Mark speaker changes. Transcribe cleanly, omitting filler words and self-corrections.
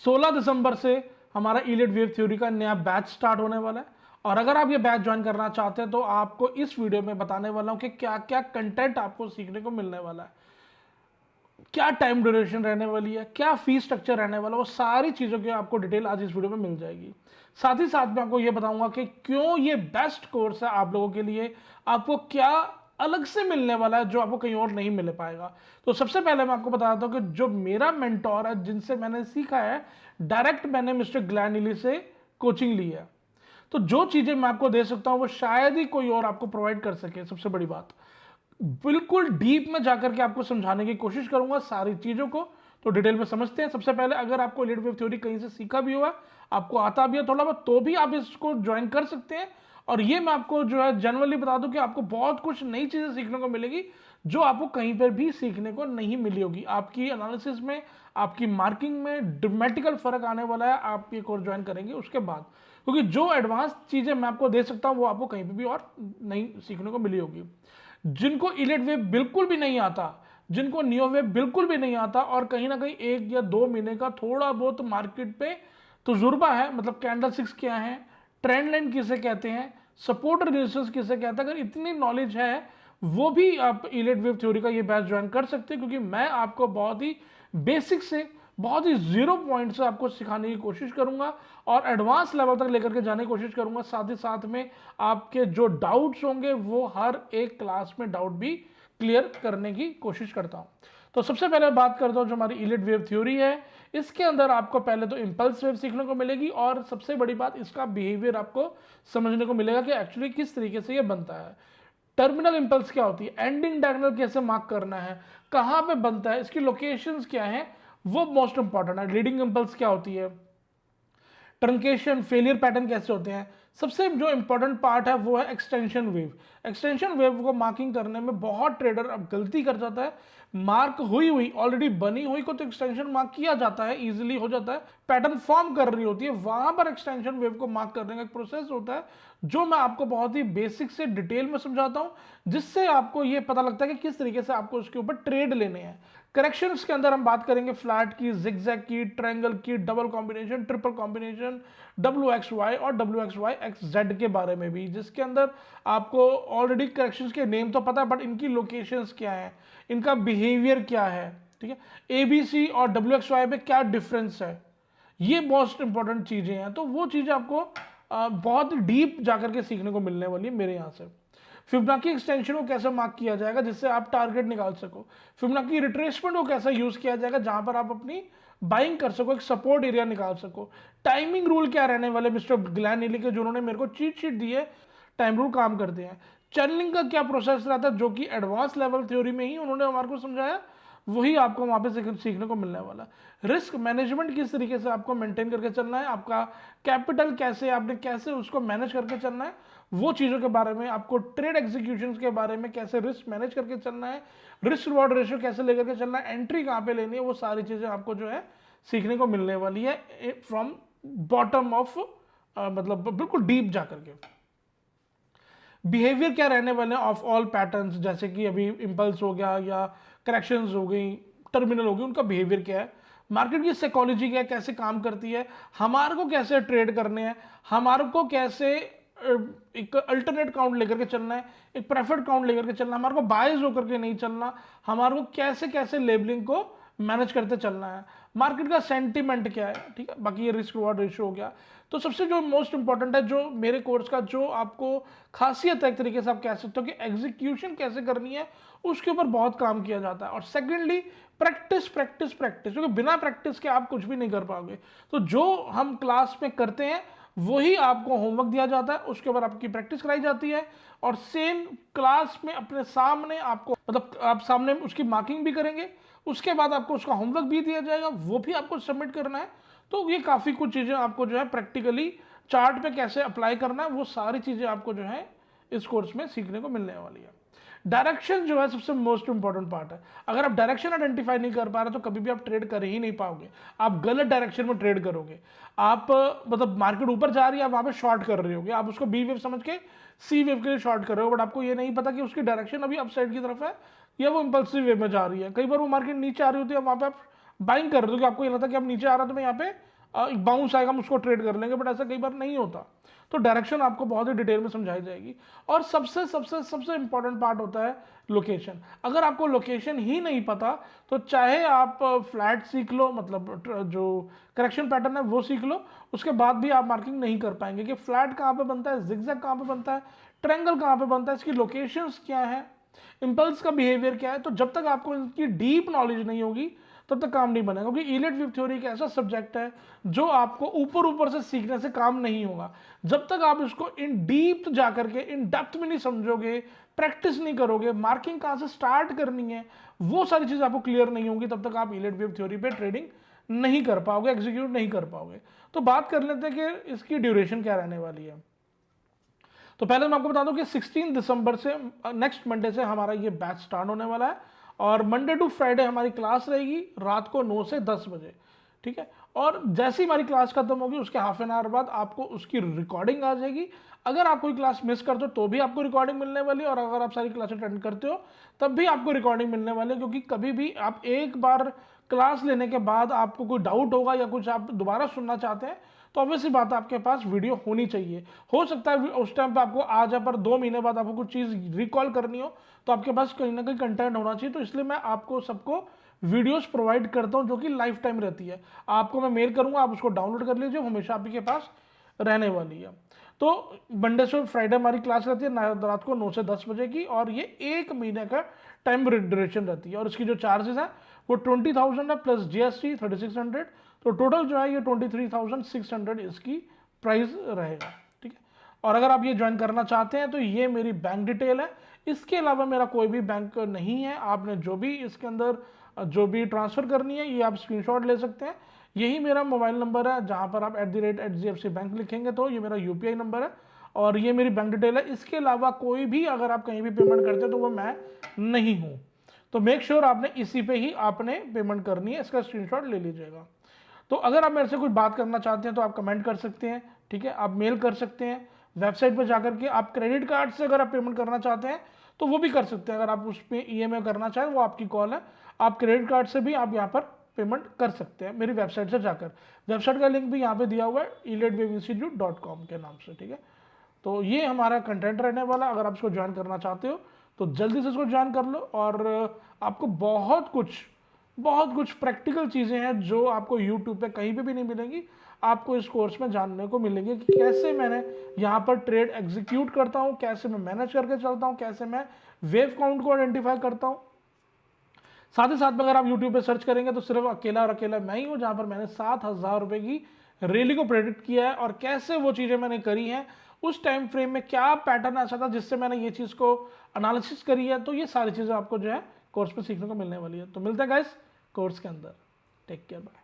Speaker 1: 16 दिसंबर से हमारा elite wave theory का नया बैच स्टार्ट होने वाला है। और अगर आप ये बैच ज्वाइन करना चाहते हैं तो आपको इस वीडियो में बताने वाला हूं कि क्या क्या कंटेंट आपको सीखने को मिलने वाला है, क्या टाइम ड्यूरेशन रहने वाली है, क्या फीस स्ट्रक्चर रहने वाला है, वो सारी चीज़ों की आपको डिटेल आज इस वीडियो में मिल जाएगी। साथ ही साथ मैं आपको ये बताऊंगा कि क्यों ये बेस्ट कोर्स है आप लोगों के लिए, आपको क्या अलग से मिलने वाला है जो आपको कहीं और नहीं मिल पाएगा। तो सबसे पहले मैं आपको बताता हूं कि जो मेरा मेंटोर है, जिनसे मैंने सीखा है, डायरेक्ट मैंने मिस्टर ग्लैन नीली से कोचिंग ली है। तो जो चीज़ें मैं आपको दे सकता हूं वो शायद ही कोई और आपको प्रोवाइड कर सके। सबसे बड़ी बात, बिल्कुल डीप में जाकर के आपको समझाने की कोशिश करूंगा सारी चीजों को। तो डिटेल में समझते हैं। सबसे पहले, अगर आपको लीड वेव थ्योरी कहीं से सीखा भी हुआ, आपको आता भी है थोड़ा बहुत, तो भी आप इसको ज्वाइन कर सकते हैं। और ये मैं आपको जो है जनरली बता दूं कि आपको बहुत कुछ नई चीजें सीखने को मिलेगी जो आपको कहीं पर भी सीखने को नहीं मिली होगी। आपकी एनालिसिस में, आपकी मार्किंग में ड्रामेटिकल फर्क आने वाला है आप ये कोर्स ज्वाइन करेंगे उसके बाद, क्योंकि जो एडवांस चीजें मैं आपको दे सकता हूं वो आपको कहीं पर भी और नहीं सीखने को मिली होगी। जिनको इलिट वेव बिल्कुल भी नहीं आता, जिनको नियो वेव बिल्कुल भी नहीं आता, और कहीं ना कहीं 1 या 2 महीने का थोड़ा बहुत मार्केट पे तजुर्बा है, मतलब कैंडल सिक्स क्या है, ट्रेंड लाइन किसे कहते हैं, सपोर्ट रेजिस्टेंस किसे कहते हैं, अगर इतनी नॉलेज है, वो भी आप इलिट वेव थ्योरी का ये बैच ज्वाइन कर सकते हैं। क्योंकि मैं आपको बहुत ही बेसिक से, बहुत ही जीरो पॉइंट से आपको सिखाने की कोशिश करूंगा और एडवांस लेवल तक लेकर के जाने की कोशिश करूंगा। साथ ही साथ में आपके जो डाउट्स होंगे वो हर एक क्लास में डाउट भी क्लियर करने की कोशिश करता हूं। तो सबसे पहले बात करता हूं जो हमारी इलिट वेव थ्योरी है, इसके अंदर आपको पहले तो इंपल्स वेव सीखने को मिलेगी और सबसे बड़ी बात, इसका बिहेवियर आपको समझने को मिलेगा कि एक्चुअली किस तरीके से ये बनता है। टर्मिनल इंपल्स क्या होती है, एंडिंग डायगोनल कैसे मार्क करना है, कहां पे बनता है, इसकी लोकेशंस क्या है, वो मोस्ट इंपॉर्टेंट है। लीडिंग इंपल्स क्या होती है, ट्रंकेशन, फेलियर पैटर्न कैसे होते हैं। सबसे जो इंपॉर्टेंट पार्ट है वो है एक्सटेंशन वेव। एक्सटेंशन वेव को मार्किंग करने में बहुत ट्रेडर अब गलती कर जाता है। मार्क हुई ऑलरेडी बनी हुई को तो एक्सटेंशन मार्क किया जाता है, इजीली हो जाता है। पैटर्न फॉर्म कर रही होती है, वहां पर एक्सटेंशन वेव को मार्क करने का एक प्रोसेस होता है जो मैं आपको बहुत ही बेसिक से डिटेल में समझाता हूं, जिससे आपको यह पता लगता है कि किस तरीके से आपको उसके ऊपर ट्रेड लेने हैं। करेक्शंस के अंदर हम बात करेंगे फ्लैट की, जिगजैग की, ट्रायंगल की, double combination, triple combination, WXY और WXYXZ के बारे में भी, जिसके अंदर आपको ऑलरेडी करेक्शंस के नेम तो पता है, बट इनकी लोकेशंस क्या है, इनका बिहेवियर क्या है, ठीक है, ABC और WXY में क्या डिफरेंस है, ये मोस्ट इंपॉर्टेंट चीजें हैं। तो वो चीजें आपको बहुत डीप जाकर के सीखने को मिलने वाली है मेरे यहाँ से। फिबोनाची एक्सटेंशन को कैसे मार्क किया जाएगा जिससे आप टारगेट निकाल सको, फिबोनाची रिट्रेसमेंट को कैसे यूज किया जाएगा जहां पर आप अपनी बाइंग कर सको, एक सपोर्ट एरिया निकाल सको, टाइमिंग रूल क्या रहने वाले मिस्टर ग्लैन नीली के, जिन्होंने मेरे को चीट शीट दी है, टाइम रूल काम करते हैं। चैनलिंग का क्या प्रोसेस रहता है, जो कि एडवांस लेवल थ्योरी में ही उन्होंने हमारे को समझाया, वही आपको वहां पे सीखने को मिलने वाला। रिस्क मैनेजमेंट किस तरीके से आपको मेंटेन करके चलना है, आपका कैपिटल कैसे, आपने कैसे उसको मैनेज करके चलना है, वो चीज़ों के बारे में, आपको ट्रेड एग्जीक्यूशन के बारे में, कैसे रिस्क मैनेज करके चलना है, रिस्क रिवॉर्ड रेशियो कैसे लेकर के चलना है, एंट्री कहाँ पे लेनी है, वो सारी चीज़ें आपको जो है सीखने को मिलने वाली है फ्रॉम बॉटम ऑफ, मतलब बिल्कुल डीप जाकर के। बिहेवियर क्या रहने वाले हैं ऑफ ऑल पैटर्न्स, जैसे कि अभी इंपल्स हो गया या करेक्शंस हो गई, टर्मिनल हो गई, उनका बिहेवियर क्या है, मार्केट की साइकोलॉजी क्या है, कैसे काम करती है, हमारे को कैसे ट्रेड करने हैं, हमारे को कैसे एक अल्टरनेट काउंट लेकर के चलना है, एक प्रेफर्ड काउंट लेकर के चलना है, हमारे को बायस होकर के नहीं चलना, हमारे को कैसे कैसे लेबलिंग को मैनेज करते चलना है, मार्केट का सेंटीमेंट क्या है, ठीक है। बाकी ये रिस्क रिवॉर्ड रेशियो हो गया। तो सबसे जो मोस्ट इंपॉर्टेंट है, जो मेरे कोर्स का जो आपको खासियत है एक तरीके से आप कह सकते हो कि एग्जीक्यूशन कैसे करनी है, उसके ऊपर बहुत काम किया जाता है। और सेकेंडली प्रैक्टिस प्रैक्टिस प्रैक्टिस, क्योंकि बिना प्रैक्टिस के आप कुछ भी नहीं कर पाओगे। तो जो हम क्लास में करते हैं वही आपको होमवर्क दिया जाता है, उसके ऊपर आपकी प्रैक्टिस कराई जाती है, और सेम क्लास में अपने सामने आपको, मतलब आप सामने उसकी मार्किंग भी करेंगे, उसके बाद आपको उसका होमवर्क भी दिया जाएगा, वो भी आपको सबमिट करना है। तो ये काफ़ी कुछ चीज़ें आपको जो है प्रैक्टिकली चार्ट पे कैसे अप्लाई करना है, वो सारी चीज़ें आपको जो है इस कोर्स में सीखने को मिलने वाली है। डायरेक्शन जो है सबसे मोस्ट इंपॉर्टेंट पार्ट है। अगर आप डायरेक्शन आइडेंटिफाई नहीं कर पा रहे तो कभी भी आप ट्रेड कर ही नहीं पाओगे, आप गलत डायरेक्शन में ट्रेड करोगे। आप मतलब मार्केट ऊपर जा रही है, आप वहां पे शॉर्ट कर रहे होगे, आप उसको बी वेव समझ के सी वेव के लिए शॉर्ट कर रहे हो, बट आपको ये नहीं पता कि उसकी डायरेक्शन अभी अपसाइड की तरफ है या वो इंपल्सिव वे में जा रही है। कई बार वो मार्केट नीचे आ रही होती है, वहां पे आप बाइंग कर रहे हो कि आपको ये लगता है कि अब नीचे आ रहा है तो मैं यहाँ पे बाउंस आएगा हम उसको ट्रेड कर लेंगे, बट ऐसा कई बार नहीं होता। तो डायरेक्शन आपको बहुत ही डिटेल में समझाई जाएगी। और सबसे सबसे सबसे इंपॉर्टेंट पार्ट होता है लोकेशन। अगर आपको लोकेशन ही नहीं पता तो चाहे आप फ्लैट सीख लो, मतलब जो करेक्शन पैटर्न है वो सीख लो, उसके बाद भी आप मार्किंग नहीं कर पाएंगे कि फ्लैट कहाँ पे बनता है, जिगजैग कहाँ पे बनता है, ट्रायंगल कहाँ पे बनता है, इसकी लोकेशंस क्या है, इंपल्स का बिहेवियर क्या है। तो जब तक आपको इनकी डीप नॉलेज नहीं होगी तब तक काम नहीं बनेगा, क्योंकि इलियट वेव थ्योरी एक ऐसा सब्जेक्ट है जो आपको ऊपर ऊपर से सीखने से काम नहीं होगा। जब तक आप इसको इन डीप जा करके इन डेप्थ में नहीं समझोगे, प्रैक्टिस नहीं करोगे, मार्किंग कहाँ से स्टार्ट करनी है, वो सारी चीज़ आपको क्लियर नहीं होंगी, तब तक आप इलियट वेव थ्योरी पे ट्रेडिंग नहीं कर पाओगे, एग्जीक्यूट नहीं कर पाओगे। तो बात कर लेते हैं कि इसकी ड्यूरेशन क्या रहने वाली है। तो पहले मैं आपको बता दूं कि 16 दिसंबर से नेक्स्ट मंडे से हमारा ये बैच स्टार्ट होने वाला है, और मंडे टू फ्राइडे हमारी क्लास रहेगी रात को 9 से 10 बजे, ठीक है। और जैसे ही हमारी क्लास खत्म होगी उसके हाफ एन आवर बाद आपको उसकी रिकॉर्डिंग आ जाएगी। अगर आप कोई क्लास मिस करते हो तो भी आपको रिकॉर्डिंग मिलने वाली है, और अगर आप सारी क्लास अटेंड करते हो तब भी आपको रिकॉर्डिंग मिलने वाली है, क्योंकि कभी भी आप एक बार क्लास लेने के बाद आपको कोई डाउट होगा या कुछ आप दोबारा सुनना चाहते हैं तो ऑब्वियसली बात है आपके पास वीडियो होनी चाहिए। हो सकता है उस टाइम पे आपको आ जाए, पर 2 महीने बाद आपको कुछ चीज़ रिकॉल करनी हो तो आपके पास कहीं ना कहीं कंटेंट होना चाहिए। तो इसलिए मैं आपको सबको वीडियोस प्रोवाइड करता हूं जो कि लाइफ टाइम रहती है। आपको मैं मेल करूंगा, आप उसको डाउनलोड कर लीजिए, हमेशा आपके पास रहने वाली है। तो मंडे से फ्राइडे हमारी क्लास रहती है रात को 9 से 10 बजे की, और ये 1 महीने का टाइम ड्यूरेशन रहती है। और इसकी जो चार्जेस है वो 20,000 है प्लस GST 3600, तो टोटल जो है ये 23,600 इसकी प्राइस रहेगा, ठीक है। और अगर आप ये ज्वाइन करना चाहते हैं तो ये मेरी बैंक डिटेल है, इसके अलावा मेरा कोई भी बैंक नहीं है। आपने जो भी इसके अंदर जो भी ट्रांसफ़र करनी है ये आप स्क्रीनशॉट ले सकते हैं। यही मेरा मोबाइल नंबर है, जहाँ पर आप @HDFC बैंक लिखेंगे तो ये मेरा UPI नंबर है, और ये मेरी बैंक डिटेल है। इसके अलावा कोई भी अगर आप कहीं भी पेमेंट करते हैं तो वो मैं नहीं हूँ। तो मेक श्योर आपने इसी पे ही आपने पेमेंट करनी है, इसका स्क्रीनशॉट ले लीजिएगा। तो अगर आप मेरे से कुछ बात करना चाहते हैं तो आप कमेंट कर सकते हैं, ठीक है। आप मेल कर सकते हैं, वेबसाइट पर जाकर के आप क्रेडिट कार्ड से अगर आप पेमेंट करना चाहते हैं तो वो भी कर सकते हैं। अगर आप उस पर EMI करना चाहें वो आपकी कॉल है, आप क्रेडिट कार्ड से भी आप यहाँ पर पेमेंट कर सकते हैं मेरी वेबसाइट से जाकर। वेबसाइट का लिंक भी यहाँ पे दिया हुआ है elitwaveinstitute.com के नाम से, ठीक है। तो ये हमारा कंटेंट रहने वाला। अगर आप इसको ज्वाइन करना चाहते हो तो जल्दी से इसको ज्वाइन कर लो, और आपको बहुत कुछ प्रैक्टिकल चीज़ें हैं जो आपको यूट्यूब पे कहीं पे भी नहीं मिलेंगी, आपको इस कोर्स में जानने को मिलेंगे कि कैसे मैंने यहाँ पर ट्रेड एग्जीक्यूट करता हूँ, कैसे मैं मैनेज करके चलता हूँ, कैसे मैं वेव काउंट को आइडेंटिफाई करता हूँ। साथ ही साथ में अगर आप यूट्यूब पे सर्च करेंगे तो सिर्फ अकेला और अकेला मैं ही हूँ जहाँ पर मैंने 7,000 रुपये की रैली को प्रेडिक्ट किया है, और कैसे वो चीज़ें मैंने करी हैं, उस टाइम फ्रेम में क्या पैटर्न ऐसा था जिससे मैंने ये चीज़ को एनालिसिस करी है। तो ये सारी चीज़ें आपको जो है कोर्स पे सीखने को मिलने वाली है। तो मिलते हैं गाइस कोर्स के अंदर। Take care, bye.